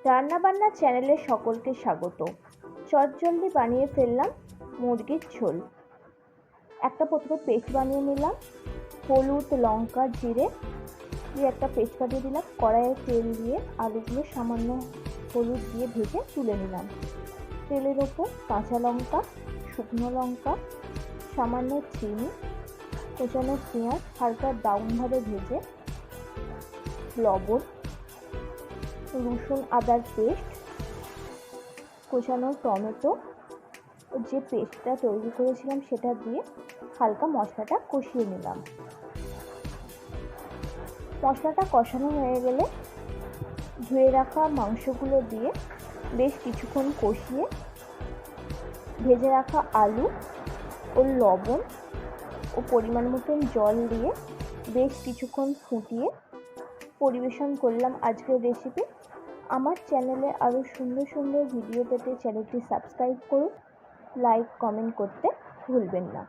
রান্নাবান্না চ্যানেলে সকলকে স্বাগত। চটজলদি বানিয়ে ফেললাম মুরগির ঝোল। প্রথমে পেস্ট বানিয়ে নিলাম। হলুদ, লঙ্কা, জিরে দিয়ে একটা পেস্ট বানিয়ে দিলাম। কড়াইয়ে তেল দিয়ে আলুগুলো সামান্য হলুদ দিয়ে ভেজে তুলে নিলাম। তেলের ওপর কাঁচা লঙ্কা, শুকনো লঙ্কা, সামান্য চিনি, কোচানো পেঁয়াজ হালকা ব্রাউনভাবে ভেজে, লবণ, রসুন আদার পেস্ট, কোচানো টমেটো, যে পেস্টটা তৈরি করেছিলাম সেটা দিয়ে হালকা মশলাটা কষিয়ে নিলাম। মশলাটা কষানো হয়ে গেলে ধুয়ে রাখা মাংসগুলো দিয়ে বেশ কিছুক্ষণ কষিয়ে ভেজে রাখা আলু ও লবণ ও পরিমাণ মতন জল দিয়ে বেশ কিছুক্ষণ ফুটিয়ে পরিবেশন করলাম আজকের রেসিপি। আমার চ্যানেলে আরও সুন্দর সুন্দর ভিডিও পেতে চ্যানেলটি সাবস্ক্রাইব করুন, লাইক কমেন্ট করতে ভুলবেন না।